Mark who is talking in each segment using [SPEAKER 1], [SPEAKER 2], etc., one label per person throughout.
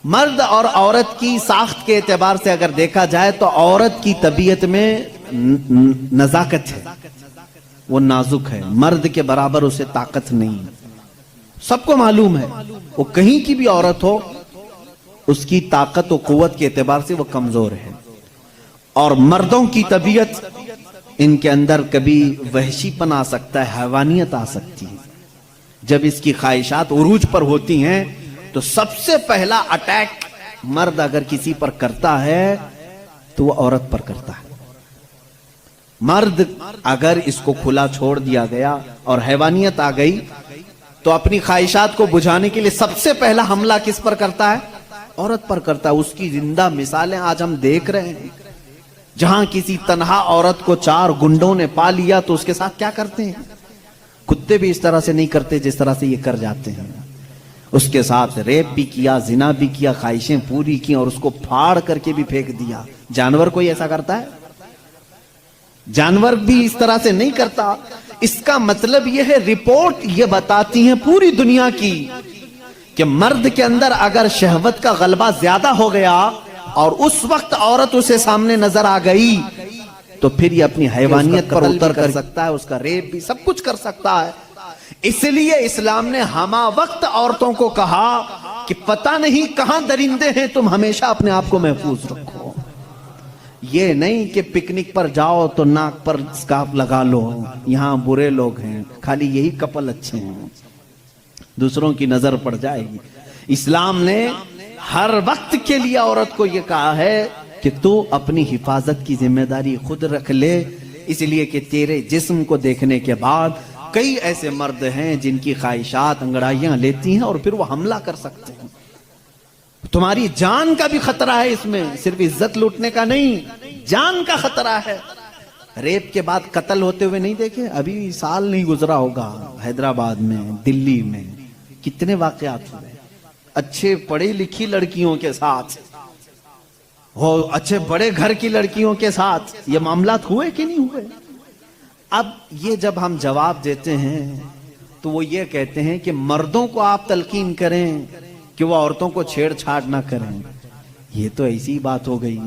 [SPEAKER 1] مرد اور عورت کی ساخت کے اعتبار سے اگر دیکھا جائے تو عورت کی طبیعت میں نزاکت ہے، وہ نازک ہے، مرد کے برابر اسے طاقت نہیں، سب کو معلوم ہے، وہ کہیں کی بھی عورت ہو اس کی طاقت و قوت کے اعتبار سے وہ کمزور ہے۔ اور مردوں کی طبیعت، ان کے اندر کبھی وحشی پن آ سکتا ہے، حیوانیت آ سکتی ہے۔ جب اس کی خواہشات عروج پر ہوتی ہیں تو سب سے پہلا اٹیک مرد اگر کسی پر کرتا ہے تو وہ عورت پر کرتا ہے۔ مرد اگر اس کو کھلا چھوڑ دیا گیا اور حیوانیت آ گئی تو اپنی خواہشات کو بجھانے کے لیے سب سے پہلا حملہ کس پر کرتا ہے؟ عورت پر کرتا ہے۔ اس کی زندہ مثالیں آج ہم دیکھ رہے ہیں، جہاں کسی تنہا عورت کو 4 گنڈوں نے پا لیا تو اس کے ساتھ کیا کرتے ہیں؟ کتے بھی اس طرح سے نہیں کرتے جس طرح سے یہ کر جاتے ہیں۔ اس کے ساتھ ریپ بھی کیا، زنا بھی کیا، خواہشیں پوری کی اور اس کو پھاڑ کر کے بھی پھینک دیا۔ جانور کوئی ایسا کرتا ہے؟ جانور بھی اس طرح سے نہیں کرتا۔ اس کا مطلب یہ ہے، رپورٹ یہ بتاتی ہیں پوری دنیا کی کہ مرد کے اندر اگر شہوت کا غلبہ زیادہ ہو گیا اور اس وقت عورت اسے سامنے نظر آ گئی تو پھر یہ اپنی حیوانیت پر اتر کر سکتا ہے، اس کا ریپ بھی سب کچھ کر سکتا ہے۔ اس لیے اسلام نے ہمہ وقت عورتوں کو کہا کہ پتہ نہیں کہاں درندے ہیں، تم ہمیشہ اپنے آپ کو محفوظ رکھو۔ یہ نہیں کہ پکنک پر جاؤ تو ناک پر اسکارف لگا لو، یہاں برے لوگ ہیں، خالی یہی کپل اچھے ہیں، دوسروں کی نظر پڑ جائے گی۔ اسلام نے ہر وقت کے لیے عورت کو یہ کہا ہے کہ تو اپنی حفاظت کی ذمہ داری خود رکھ لے، اس لیے کہ تیرے جسم کو دیکھنے کے بعد کئی ایسے مرد ہیں جن کی خواہشات انگڑائیاں لیتی ہیں اور پھر وہ حملہ کر سکتے ہیں۔ تمہاری جان کا بھی خطرہ ہے اس میں، صرف عزت لوٹنے کا نہیں، جان کا خطرہ ہے۔ ریپ کے بعد قتل ہوتے ہوئے نہیں دیکھے؟ ابھی سال نہیں گزرا ہوگا، حیدرآباد میں، دلی میں کتنے واقعات ہوئے، اچھے پڑھی لکھی لڑکیوں کے ساتھ، اچھے بڑے گھر کی لڑکیوں کے ساتھ یہ معاملات ہوئے کہ نہیں ہوئے؟ اب یہ جب ہم جواب دیتے ہیں تو وہ یہ کہتے ہیں کہ مردوں کو آپ تلقین کریں کہ وہ عورتوں کو چھیڑ چھاڑ نہ کریں۔ یہ تو ایسی بات ہو گئی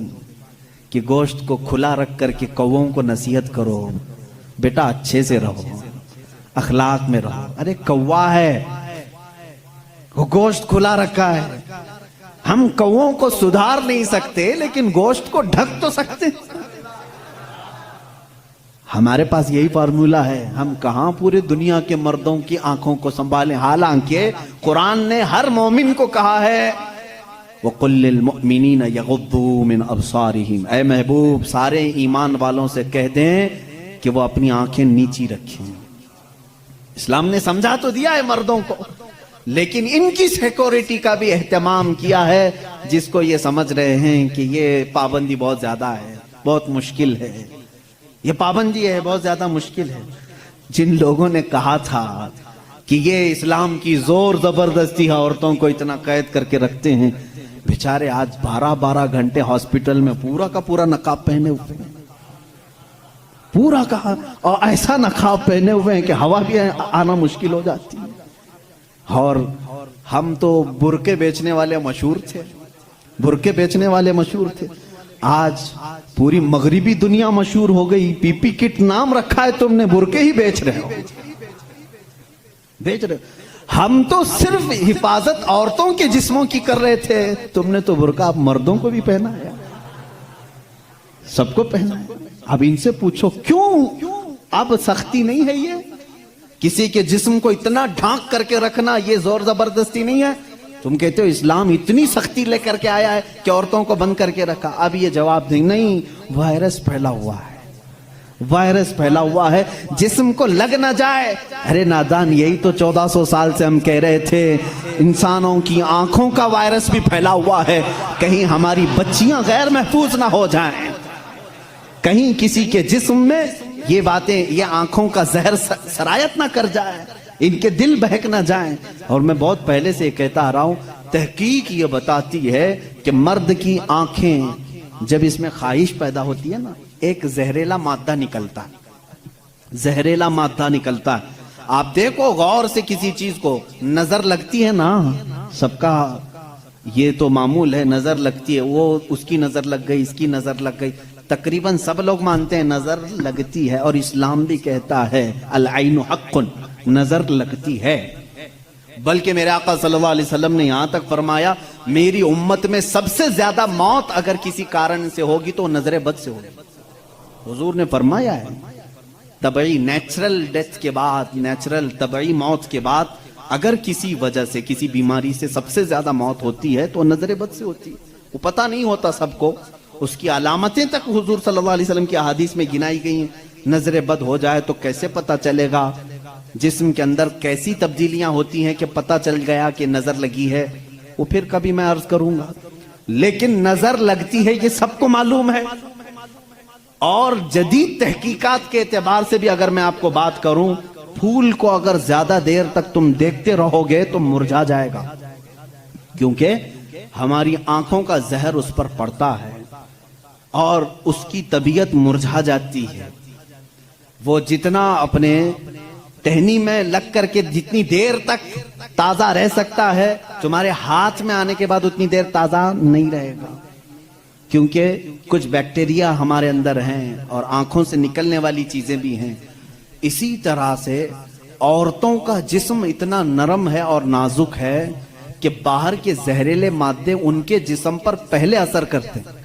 [SPEAKER 1] کہ گوشت کو کھلا رکھ کر کے کووں کو نصیحت کرو، بیٹا اچھے سے رہو، اخلاق میں رہو۔ ارے کوا ہے، وہ گوشت کھلا رکھا ہے، ہم کووں کو سدھار نہیں سکتے لیکن گوشت کو ڈھک تو سکتے ہیں۔ ہمارے پاس یہی فارمولا ہے، ہم کہاں پورے دنیا کے مردوں کی آنکھوں کو سنبھالیں، حالانکہ قرآن نے ہر مومن کو کہا ہے وَقُلْ لِلْمُؤْمِنِينَ يَغُضُّوا مِنْ أَبْصَارِهِمْ، اے محبوب سارے ایمان والوں سے کہہ دیں کہ وہ اپنی آنکھیں نیچی رکھیں۔ اسلام نے سمجھا تو دیا ہے مردوں کو، لیکن ان کی سیکورٹی کا بھی اہتمام کیا ہے، جس کو یہ سمجھ رہے ہیں کہ یہ پابندی بہت زیادہ ہے، بہت مشکل ہے، یہ پابندی ہے بہت زیادہ مشکل ہے۔ جن لوگوں نے کہا تھا کہ یہ اسلام کی زور زبردستی ہے، عورتوں کو اتنا قید کر کے رکھتے ہیں، بیچارے آج 12 گھنٹے ہاسپٹل میں پورا کا پورا نقاب پہنے ہوئے ہیں، پورا کا، اور ایسا نقاب پہنے ہوئے ہیں کہ ہوا بھی آنا مشکل ہو جاتی ہے۔ اور ہم تو برقعے بیچنے والے مشہور تھے، برقعے بیچنے والے مشہور تھے، آج پوری مغربی دنیا مشہور ہو گئی، پی پی کٹ نام رکھا ہے تم نے، برقعے ہی بیچ رہے ہو، بیچ رہے ہو۔ ہم تو صرف حفاظت عورتوں کے جسموں کی کر رہے تھے، تم نے تو برقع اب مردوں کو بھی پہنا ہے، سب کو پہنا ہے۔ اب ان سے پوچھو کیوں اب سختی نہیں ہے؟ یہ کسی کے جسم کو اتنا ڈھانک کر کے رکھنا یہ زور زبردستی نہیں ہے؟ تم کہتے ہو اسلام اتنی سختی لے کر کے آیا ہے کہ عورتوں کو بند کر کے رکھا۔ اب یہ جواب دیں نہیں، وائرس پھیلا ہوا ہے، وائرس پھیلا ہوا ہے، جسم کو لگ نہ جائے۔ ارے نادان، یہی تو 1400 سال سے ہم کہہ رہے تھے، انسانوں کی آنکھوں کا وائرس بھی پھیلا ہوا ہے، کہیں ہماری بچیاں غیر محفوظ نہ ہو جائیں، کہیں کسی کے جسم میں یہ باتیں، یہ آنکھوں کا زہر سرایت نہ کر جائے، ان کے دل بہک نہ جائیں۔ اور میں بہت پہلے سے کہتا آ رہا ہوں، تحقیق یہ بتاتی ہے کہ مرد کی آنکھیں جب اس میں خواہش پیدا ہوتی ہے نا، ایک زہریلا مادہ نکلتا ہے، زہریلا مادہ نکلتا ہے۔ آپ دیکھو غور سے کسی چیز کو، نظر لگتی ہے نا، سب کا یہ تو معمول ہے، نظر لگتی ہے، وہ اس کی نظر لگ گئی، اس کی نظر لگ گئی، تقریباً سب لوگ مانتے ہیں نظر لگتی ہے، اور اسلام بھی کہتا ہے العین حق، نظر لگتی ہے۔ بلکہ میرے آقا صلی اللہ علیہ وسلم نے یہاں تک فرمایا میری امت میں سب سے زیادہ موت اگر کسی کارن سے ہوگی تو نظر بد سے ہوگی۔ حضور نے فرمایا ہے طبعی نیچرل ڈیتھ کے بعد، نیچرل طبعی موت کے بعد اگر کسی وجہ سے، کسی بیماری سے سب سے زیادہ موت ہوتی ہے تو نظر بد سے ہوتی ہے۔ وہ پتہ نہیں ہوتا سب کو، اس کی علامتیں تک حضور صلی اللہ علیہ وسلم کی احادیث میں گنائی گئی ہیں۔ نظر بد ہو جائے تو کیسے پتہ چلے گا؟ جسم کے اندر کیسی تبدیلیاں ہوتی ہیں کہ پتہ چل گیا کہ نظر لگی ہے، وہ پھر کبھی میں عرض کروں گا۔ لیکن نظر لگتی ہے یہ سب کو معلوم ہے، اور جدید تحقیقات کے اعتبار سے بھی اگر میں آپ کو بات کروں، پھول کو اگر زیادہ دیر تک تم دیکھتے رہو گے تو مرجھا جائے گا، کیونکہ ہماری آنکھوں کا زہر اس پر پڑتا ہے اور اس کی طبیعت مرجھا جاتی ہے۔ وہ جتنا اپنے ٹہنی میں لگ کر کے جتنی دیر تک تازہ رہ سکتا ہے، تمہارے ہاتھ میں آنے کے بعد اتنی دیر تازہ نہیں رہے گا، کیونکہ کچھ بیکٹیریا ہمارے اندر ہیں اور آنکھوں سے نکلنے والی چیزیں بھی ہیں۔ اسی طرح سے عورتوں کا جسم اتنا نرم ہے اور نازک ہے کہ باہر کے زہریلے مادے ان کے جسم پر پہلے اثر کرتے ہیں،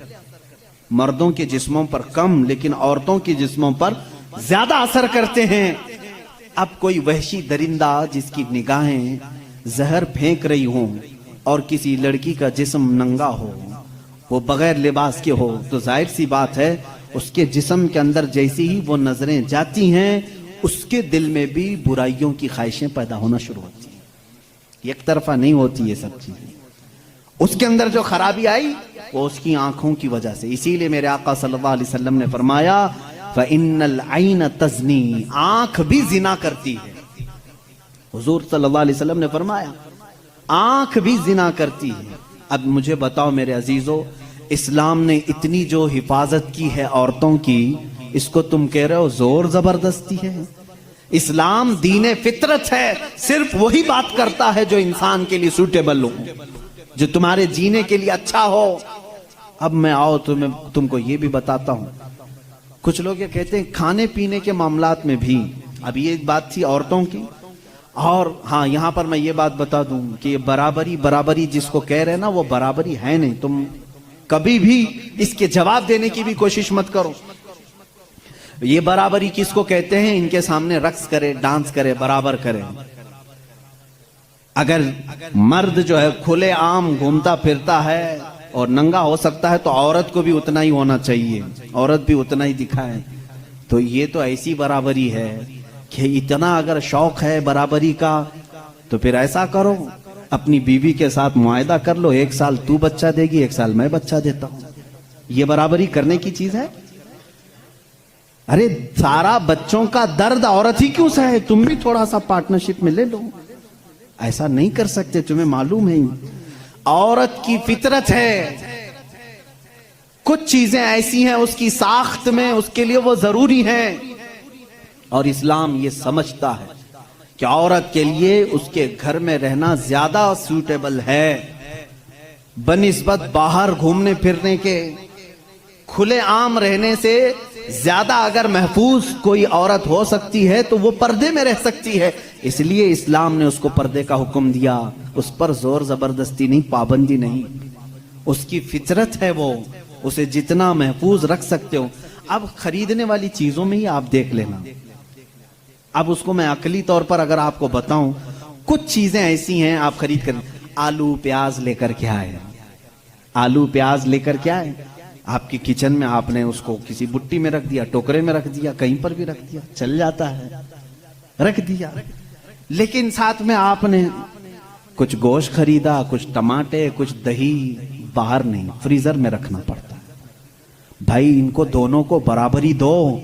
[SPEAKER 1] مردوں کے جسموں پر کم، لیکن عورتوں کے جسموں پر زیادہ اثر کرتے ہیں۔ اب کوئی وحشی درندہ جس کی نگاہیں زہر پھینک رہی ہوں اور کسی لڑکی کا جسم ننگا ہو، وہ بغیر لباس کے ہو، تو ظاہر سی بات ہے اس کے جسم کے اندر جیسی ہی وہ نظریں جاتی ہیں، اس کے دل میں بھی برائیوں کی خواہشیں پیدا ہونا شروع ہوتی ہیں۔ ایک طرفہ نہیں ہوتی یہ سب چیزیں، اس کے اندر جو خرابی آئی وہ اس کی آنکھوں کی وجہ سے۔ اسی لیے میرے آقا صلی اللہ علیہ وسلم نے فرمایا فَإِنَّ الْعَيْنَ تَزْنِي، آنکھ بھی زنا کرتی ہے۔ حضور صلی اللہ علیہ وسلم نے فرمایا آنکھ بھی زنا کرتی ہے۔ اب مجھے بتاؤ میرے عزیزو، اسلام نے اتنی جو حفاظت کی ہے عورتوں کی، اس کو تم کہہ رہے ہو زور زبردستی ہے؟ اسلام دین فطرت ہے، صرف وہی بات کرتا ہے جو انسان کے لیے سوٹیبل ہو، جو تمہارے جینے کے لیے اچھا ہو۔ اب میں آؤ تو میں تم کو یہ بھی بتاتا ہوں، کچھ لوگ یہ کہتے ہیں کھانے پینے کے معاملات میں بھی، اب یہ بات تھی عورتوں کی، اور ہاں یہاں پر میں یہ بات بتا دوں کہ یہ برابری جس کو کہہ رہے ہیں نا، وہ برابری ہے نہیں۔ تم کبھی بھی اس کے جواب دینے کی بھی کوشش مت کرو۔ یہ برابری کس کو کہتے ہیں؟ ان کے سامنے رقص کرے، ڈانس کرے، برابر کرے۔ اگر مرد جو ہے کھلے عام گھومتا پھرتا ہے اور ننگا ہو سکتا ہے تو عورت کو بھی اتنا ہی ہونا چاہیے، عورت بھی اتنا ہی دکھائے۔ تو یہ تو ایسی برابری ہے کہ اتنا اگر شوق ہے برابری کا تو پھر ایسا کرو، اپنی بیوی کے ساتھ معاہدہ کر لو، 1 سال تو بچہ دے گی، 1 سال میں بچہ دیتا ہوں۔ یہ برابری کرنے کی چیز ہے؟ ارے سارا بچوں کا درد عورت ہی کیوں سہے؟ تم بھی تھوڑا سا پارٹنرشپ میں لے لو۔ ایسا نہیں کر سکتے، تمہیں معلوم ہے عورت کی فطرت ہے، کچھ چیزیں ایسی ہیں اس کی ساخت میں، اس کے لیے وہ ضروری ہیں، اور اسلام یہ سمجھتا ہے کہ عورت کے لیے اس کے گھر میں رہنا زیادہ سوٹیبل ہے بنسبت باہر گھومنے پھرنے کے۔ کھلے عام رہنے سے زیادہ اگر محفوظ کوئی عورت ہو سکتی ہے تو وہ پردے میں رہ سکتی ہے، اس لیے اسلام نے اس کو پردے کا حکم دیا۔ اس پر زور زبردستی نہیں، پابندی نہیں، اس کی فطرت ہے، وہ اسے جتنا محفوظ رکھ سکتے ہو۔ اب خریدنے والی چیزوں میں ہی آپ دیکھ لینا، اب اس کو میں عقلی طور پر اگر آپ کو بتاؤں، کچھ چیزیں ایسی ہیں آپ خرید کر، آلو پیاز لے کر کے آئے، آلو پیاز لے کر کے آئے، آپ کی کچن میں آپ نے اس کو کسی بٹی میں رکھ دیا، ٹوکرے میں رکھ دیا، کہیں پر بھی رکھ دیا، چل جاتا ہے، رکھ دیا۔ لیکن ساتھ میں آپ نے کچھ گوشت خریدا، کچھ ٹماٹے، کچھ دہی، باہر نہیں، فریزر میں رکھنا پڑتا ہے۔ بھائی ان کو دونوں کو برابری دو،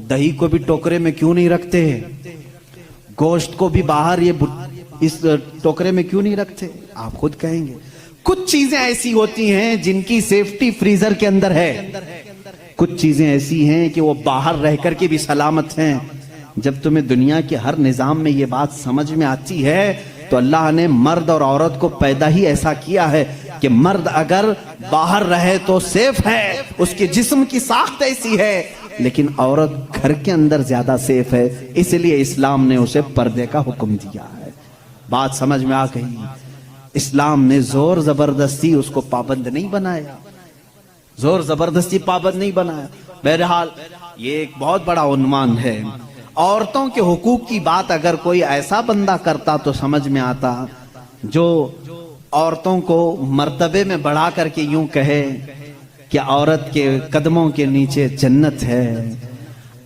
[SPEAKER 1] دہی کو بھی ٹوکرے میں کیوں نہیں رکھتے؟ گوشت کو بھی باہر اس ٹوکرے میں کیوں نہیں رکھتے؟ آپ خود کہیں گے۔ کچھ چیزیں ایسی ہوتی ہیں جن کی سیفٹی فریزر کے اندر ہے، کچھ چیزیں ایسی ہیں کہ وہ باہر رہ کر کے بھی سلامت ہیں۔ جب تمہیں دنیا کے ہر نظام میں یہ بات سمجھ میں آتی ہے تو اللہ نے مرد اور عورت کو پیدا ہی ایسا کیا ہے کہ مرد اگر باہر رہے تو سیف ہے، اس کے جسم کی ساخت ایسی ہے، لیکن عورت گھر کے اندر زیادہ سیف ہے، اس لیے اسلام نے اسے پردے کا حکم دیا ہے۔ بات سمجھ میں آ گئی؟ اسلام نے زور زبردستی اس کو پابند نہیں بنایا، زور زبردستی پابند نہیں بنایا۔ بہرحال یہ ایک بہت بڑا عنوان ہے۔ عورتوں کے حقوق کی بات اگر کوئی ایسا بندہ کرتا تو سمجھ میں آتا جو عورتوں کو مرتبے میں بڑھا کر کے یوں کہے کہ عورت کے قدموں کے نیچے جنت ہے۔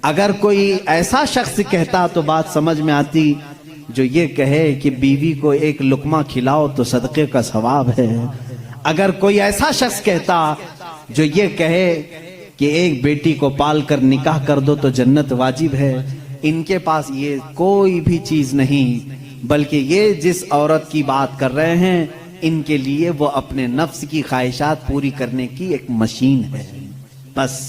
[SPEAKER 1] اگر کوئی ایسا شخص کہتا تو بات سمجھ میں آتی جو یہ کہے کہ بیوی کو ایک لقمہ کھلاؤ تو صدقے کا ثواب ہے۔ اگر کوئی ایسا شخص کہتا جو یہ کہے کہ ایک بیٹی کو پال کر نکاح کر دو تو جنت واجب ہے، ان کے پاس یہ کوئی بھی چیز نہیں، بلکہ یہ جس عورت کی بات کر رہے ہیں ان کے لیے وہ اپنے نفس کی خواہشات پوری کرنے کی ایک مشین ہے بس۔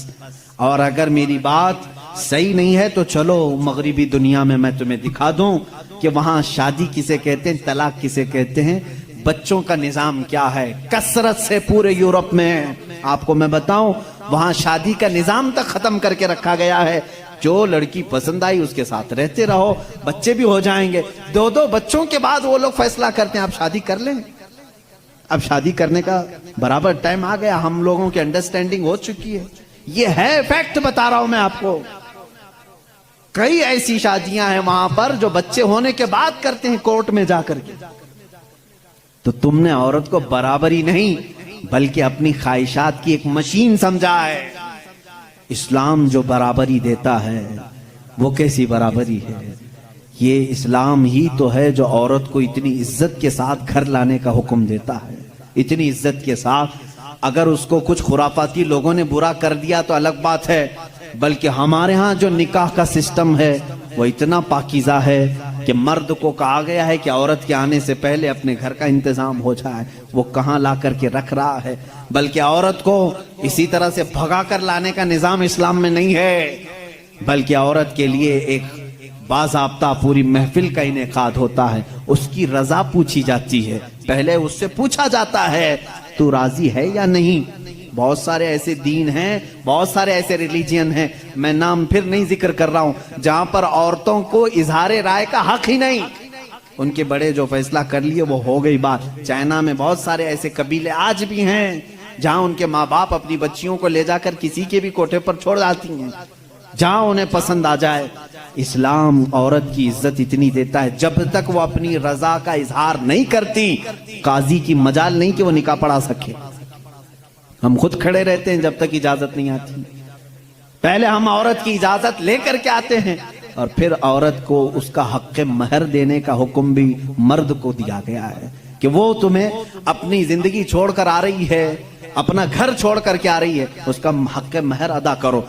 [SPEAKER 1] اور اگر میری بات صحیح نہیں ہے تو چلو مغربی دنیا میں تمہیں دکھا دوں کہ وہاں شادی کسے کہتے ہیں، طلاق کسے کہتے ہیں، بچوں کا نظام کیا ہے۔ کثرت سے پورے یورپ میں آپ کو میں بتاؤں وہاں شادی کا نظام تک ختم کر کے رکھا گیا ہے۔ جو لڑکی پسند آئی اس کے ساتھ رہتے رہو، بچے بھی ہو جائیں گے، 2 بچوں کے بعد وہ لوگ فیصلہ کرتے ہیں آپ شادی کر لیں۔ اب شادی کرنے کا برابر ٹائم آ گیا، ہم لوگوں کی انڈرسٹینڈنگ ہو چکی ہے، یہ ہے فیکٹ بتا رہا ہوں میں آپ کو۔ کئی ایسی شادیاں ہیں وہاں پر جو بچے ہونے کے بعد کرتے ہیں کورٹ میں جا کر کے۔ تو تم نے عورت کو برابری نہیں بلکہ اپنی خواہشات کی ایک مشین سمجھا ہے۔ اسلام جو برابری دیتا ہے وہ کیسی برابری ہے؟ یہ اسلام ہی تو ہے جو عورت کو اتنی عزت کے ساتھ گھر لانے کا حکم دیتا ہے، اتنی عزت کے ساتھ۔ اگر اس کو کچھ خرافاتی لوگوں نے برا کر دیا تو الگ بات ہے، بلکہ ہمارے ہاں جو نکاح کا سسٹم ہے وہ اتنا پاکیزہ ہے کہ مرد کو کہا گیا ہے کہ عورت کے آنے سے پہلے اپنے گھر کا انتظام ہو جائے، وہ کہاں لا کر کے رکھ رہا ہے، بلکہ عورت کو اسی طرح سے بھگا کر لانے کا نظام اسلام میں نہیں ہے، بلکہ عورت کے لیے ایک باضابطہ پوری محفل کا انعقاد ہوتا ہے، اس کی رضا پوچھی جاتی ہے، پہلے اس سے پوچھا جاتا ہے تو راضی ہے یا نہیں۔ بہت سارے ایسے دین ہیں، بہت سارے ایسے ریلیجین ہیں، میں نام پھر نہیں ذکر کر رہا ہوں، جہاں پر عورتوں کو اظہار رائے کا حق ہی نہیں، ان کے بڑے جو فیصلہ کر لیے وہ ہو گئی بات۔ چائنا میں بہت سارے ایسے قبیلے آج بھی ہیں جہاں ان کے ماں باپ اپنی بچیوں کو لے جا کر کسی کے بھی کوٹھے پر چھوڑ جاتی ہیں جہاں انہیں پسند آ جائے۔ اسلام عورت کی عزت اتنی دیتا ہے جب تک وہ اپنی رضا کا اظہار نہیں کرتی قاضی کی مجال نہیں کہ وہ نکاح پڑھا سکے۔ ہم خود کھڑے رہتے ہیں جب تک اجازت نہیں آتی، پہلے ہم عورت کی اجازت لے کر کے آتے ہیں، اور پھر عورت کو اس کا حق مہر دینے کا حکم بھی مرد کو دیا گیا ہے کہ وہ تمہیں اپنی زندگی چھوڑ کر آ رہی ہے، اپنا گھر چھوڑ کر کے آ رہی ہے، اس کا حق مہر ادا کرو۔